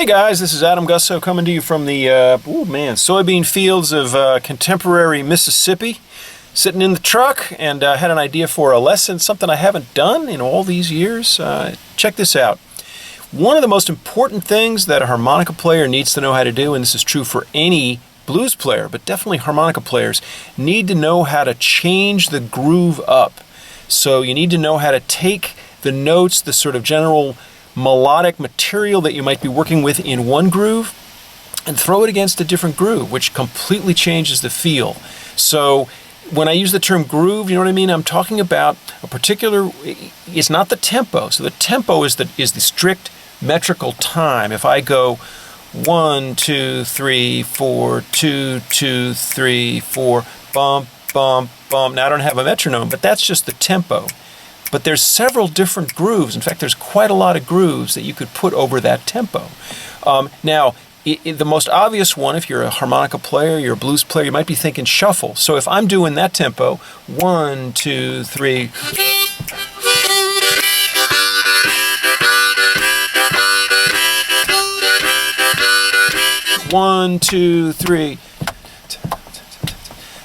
Hey guys, this is Adam Gussow coming to you from the soybean fields of contemporary Mississippi. Sitting in the truck and had an idea for a lesson, something I haven't done in all these years. Check this out. One of the most important things that a harmonica player needs to know how to do, and this is true for any blues player, but definitely harmonica players, need to know how to change the groove up. So you need to know how to take the notes, the sort of general melodic material that you might be working with in one groove and throw it against a different groove, which completely changes the feel. So when I use the term groove, you know what I mean? I'm talking about a particular, it's not the tempo. So the tempo is the strict metrical time. If I go 1, 2, 3, 4, 2, 2, 3, 4, bump, bump, bump. Now I don't have a metronome, but that's just the tempo. But there's several different grooves. In fact, there's quite a lot of grooves that you could put over that tempo. Now, the most obvious one, if you're a harmonica player, you're a blues player, you might be thinking shuffle. So if I'm doing that tempo, 1, 2, 3. One, two, three.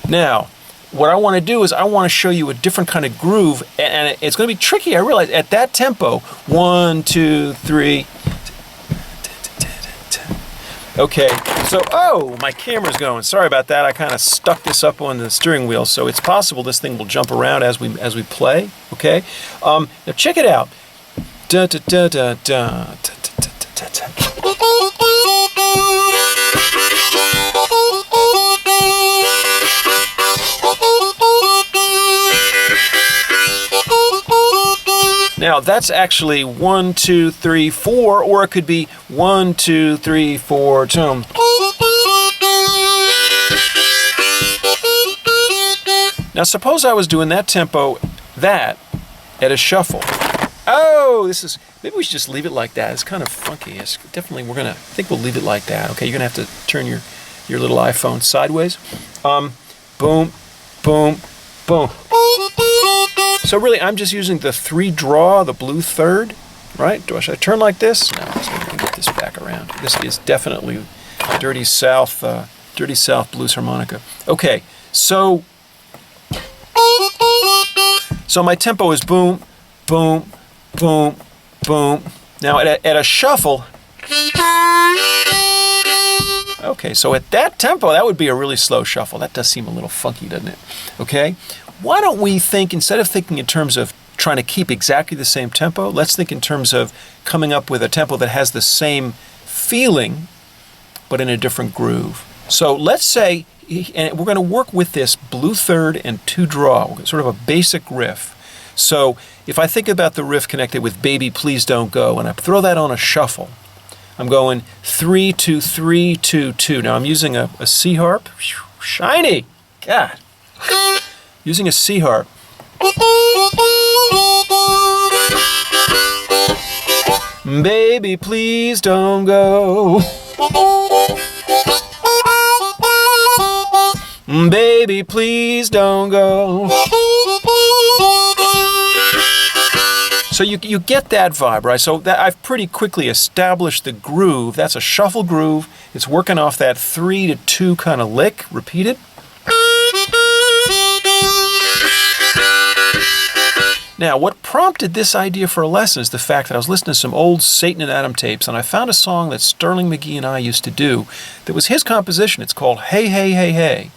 Now, what I want to do is I want to show you a different kind of groove, and it's going to be tricky, I realize, at that tempo. 1, 2, 3. Okay, so, oh, my camera's going. Sorry about that. I kind of stuck this up on the steering wheel, so it's possible this thing will jump around as we play, okay? Now check it out. Da, da, da, da, da, da, da, da, da, da. Now that's actually 1, 2, 3, 4, or it could be 1, 2, 3, 4, 2. Now suppose I was doing that tempo, at a shuffle. Oh, maybe we should just leave it like that. It's kind of funky. It's definitely, I think we'll leave it like that. Okay, you're gonna have to turn your little iPhone sideways. Boom, boom, boom. So really, I'm just using the 3-draw, the blue third, right? Should I turn like this? No, so we can get this back around. This is definitely Dirty South blues harmonica. Okay, so my tempo is boom, boom, boom, boom. Now at a shuffle, okay, so at that tempo, that would be a really slow shuffle. That does seem a little funky, doesn't it? Okay, why don't we think, instead of thinking in terms of trying to keep exactly the same tempo, let's think in terms of coming up with a tempo that has the same feeling, but in a different groove. So let's say, and we're going to work with this blue third and 2-draw, sort of a basic riff. So if I think about the riff connected with Baby Please Don't Go, and I throw that on a shuffle, I'm going 3, 2, 3, 2, 2. Now I'm using a C harp. Shiny! God. Using a C harp. Baby, please don't go. Baby, please don't go. So you get that vibe, right? So that I've pretty quickly established the groove. That's a shuffle groove. It's working off that 3 to 2 kind of lick, repeated. Now, what prompted this idea for a lesson is the fact that I was listening to some old Satan and Adam tapes, and I found a song that Sterling McGee and I used to do that was his composition. It's called Hey, Hey, Hey, Hey.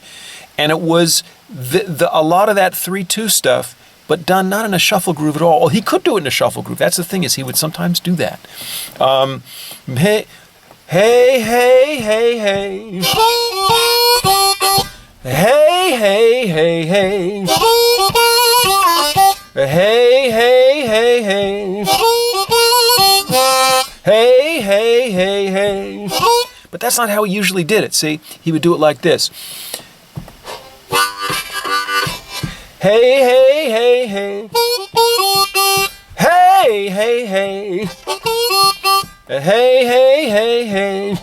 And it was a lot of that 3-2 stuff, but done not in a shuffle groove at all. Well, he could do it in a shuffle groove. That's the thing, is he would sometimes do that. Hey, hey, hey, hey, hey. Hey, hey, hey, hey. Hey, hey, hey, hey. Hey, hey, hey, hey. But that's not how he usually did it, see? He would do it like this. Hey, hey, hey, hey. Hey, hey, hey. Hey, hey, hey, hey.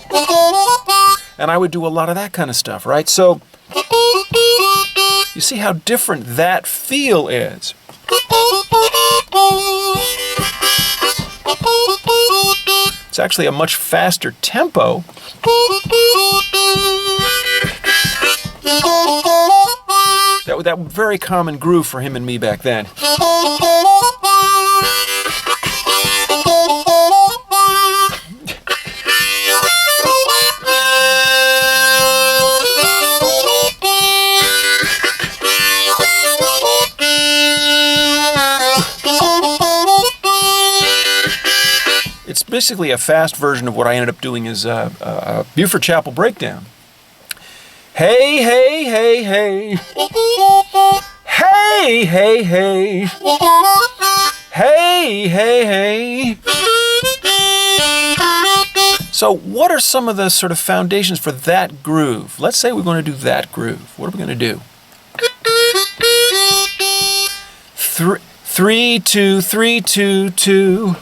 And I would do a lot of that kind of stuff, right? So you see how different that feel is. It's actually a much faster tempo. That very common groove for him and me back then. It's basically a fast version of what I ended up doing as a Buford Chapel breakdown. Hey, hey, hey, hey. Hey, hey, hey. Hey, hey, hey. So what are some of the sort of foundations for that groove? Let's say we're going to do that groove. What are we going to do? 3, 2, 3, 2, 2.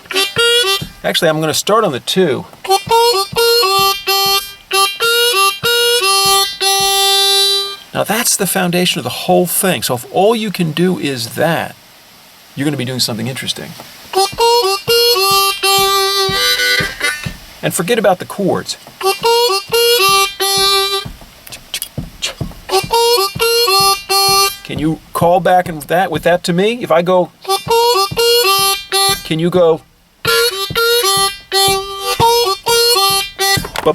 Actually, I'm going to start on the 2. Now that's the foundation of the whole thing. So if all you can do is that, you're going to be doing something interesting. And forget about the chords. Can you call back with that to me? If I go, can you go? I'm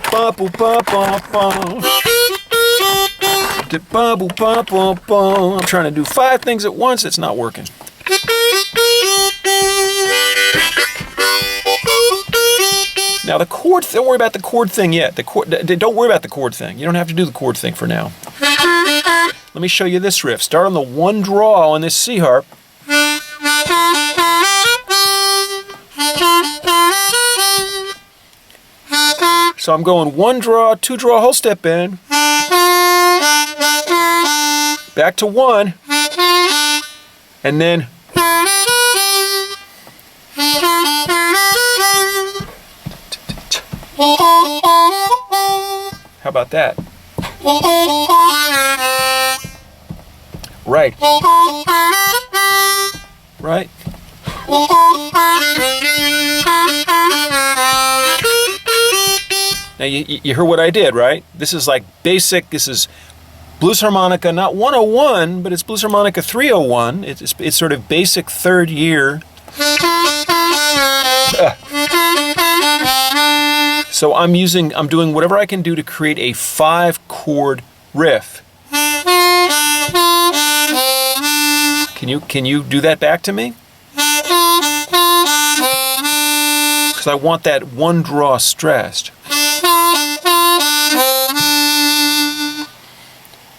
trying to do 5 things at once. It's not working. Now the chord, don't worry about the chord thing yet. Don't worry about the chord thing. You don't have to do the chord thing for now. Let me show you this riff. Start on the 1 draw on this C harp. So I'm going 1 draw, 2 draw, whole step bend. Back to 1. And then how about that? Right. Right. Now you heard what I did, right? This is like basic, this is blues harmonica, not 101, but it's blues harmonica 301. It's sort of basic 3rd year. So I'm doing whatever I can do to create a 5-chord riff. Can you do that back to me? Because I want that 1 draw stressed.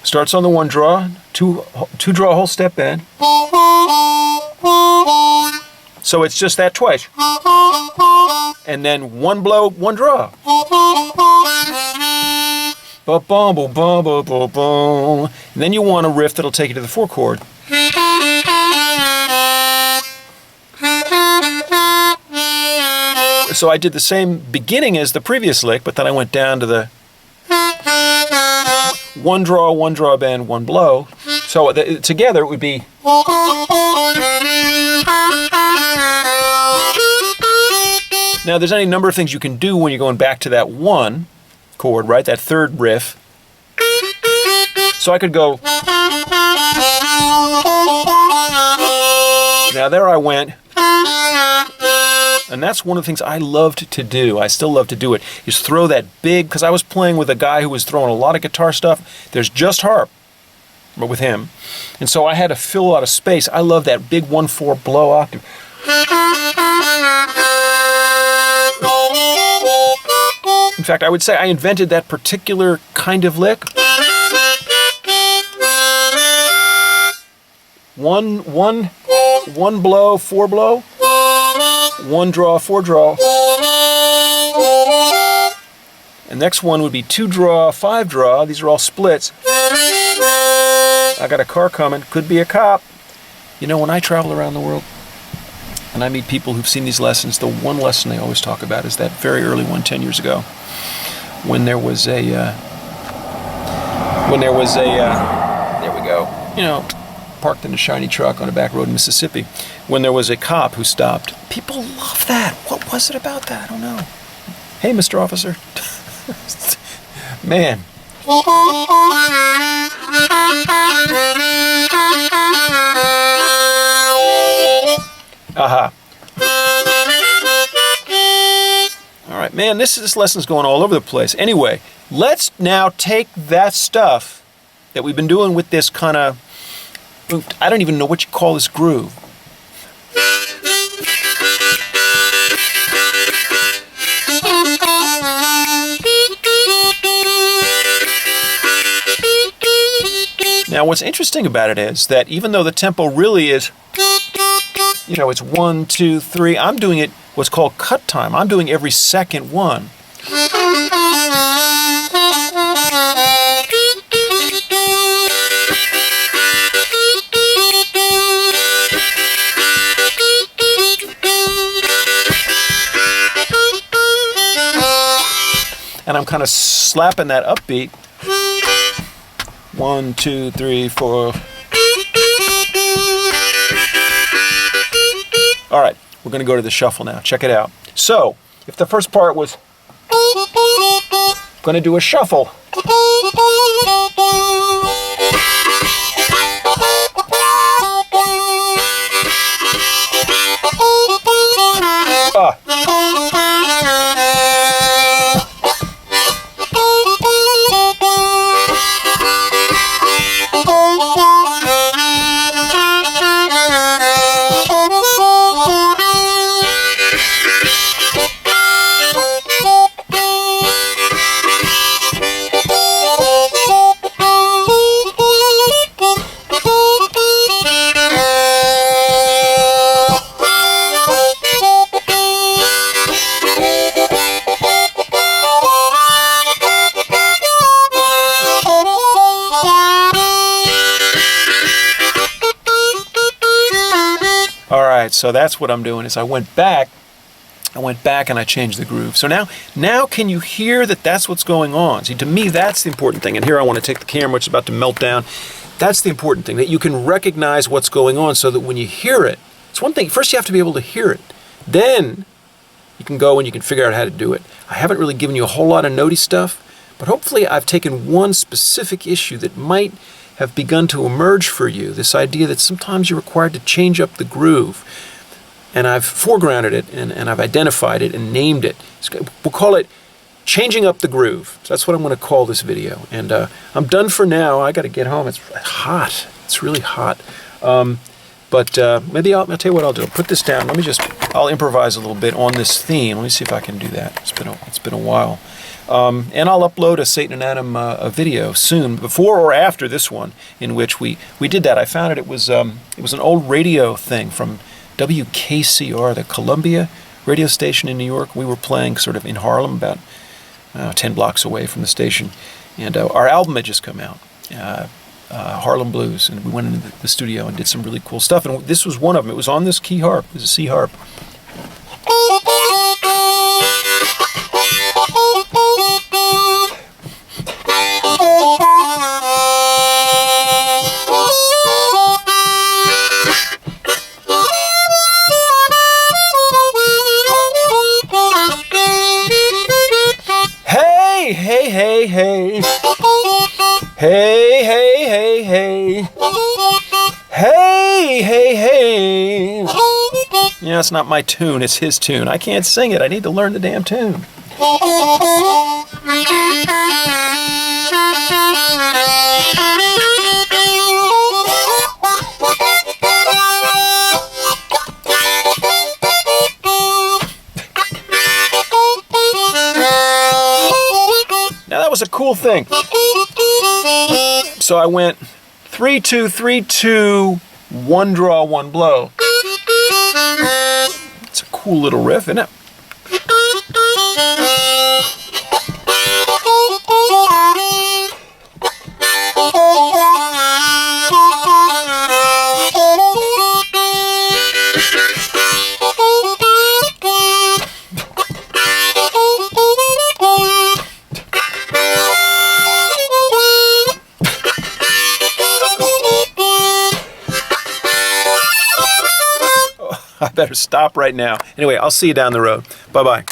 Starts on the 1 draw, 2 draw whole step bend. So it's just that twice. And then 1 blow, 1 draw. And then you want a riff that'll take you to the 4 chord. So I did the same beginning as the previous lick, but then I went down to the 1 draw bend, 1 blow. So together it would be. Now there's any number of things you can do when you're going back to that 1 chord, right? That 3rd riff. So I could go. Now there I went. And that's one of the things I loved to do. I still love to do it, is throw that big, because I was playing with a guy who was throwing a lot of guitar stuff. There's just harp, but with him. And so I had to fill a lot of space. I love that big 1/4 blow octave. In fact, I would say I invented that particular kind of lick. One blow, 4 blow. 1 draw, 4 draw. The next one would be 2 draw, 5 draw. These are all splits. I got a car coming. Could be a cop. You know, when I travel around the world and I meet people who've seen these lessons, the one lesson they always talk about is that very early one 10 years ago when there was a there we go, you know, parked in a shiny truck on a back road in Mississippi, when there was a cop who stopped. People love that. What was it about that? I don't know. Hey, Mr. Officer. Man. Aha. All right, man, this lesson's going all over the place. Anyway, let's now take that stuff that we've been doing with this kind of, I don't even know what you call this groove. Now, what's interesting about it is that even though the tempo really is, you know, it's 1, 2, 3, I'm doing it what's called cut time. I'm doing every second one. And I'm kind of slapping that upbeat. 1, 2, 3, 4. All right, we're going to go to the shuffle now. Check it out. So, if the first part was, I'm going to do a shuffle. So that's what I'm doing is I went back and I changed the groove. So now can you hear that that's what's going on? See, to me, that's the important thing. And here I want to take the camera, which is about to melt down. That's the important thing, that you can recognize what's going on so that when you hear it, it's one thing, first you have to be able to hear it. Then you can go and you can figure out how to do it. I haven't really given you a whole lot of notey stuff, but hopefully I've taken one specific issue that might have begun to emerge for you, this idea that sometimes you're required to change up the groove. And I've foregrounded it, and I've identified it and named it. We'll call it Changing Up the Groove. So that's what I'm going to call this video. And I'm done for now. I got to get home. It's hot. It's really hot. But maybe I'll tell you what I'll do. I'll put this down. I'll improvise a little bit on this theme. Let me see if I can do that. It's been a while. And I'll upload a Satan and Adam a video soon, before or after this one, in which we did that. I found it was an old radio thing from WKCR, the Columbia radio station in New York. We were playing sort of in Harlem, about 10 blocks away from the station. And our album had just come out, Harlem Blues. And we went into the studio and did some really cool stuff. And this was one of them. It was on this key harp. It was a C harp. Hey, hey, hey. Hey, hey, hey, hey. Hey, hey, hey. Yeah, it's not my tune, it's his tune. I can't sing it. I need to learn the damn tune. Now that was a cool thing. So I went 3, 2, 3, 2, 1 draw, 1 blow. It's a cool little riff, isn't it? I better stop right now. Anyway, I'll see you down the road. Bye-bye.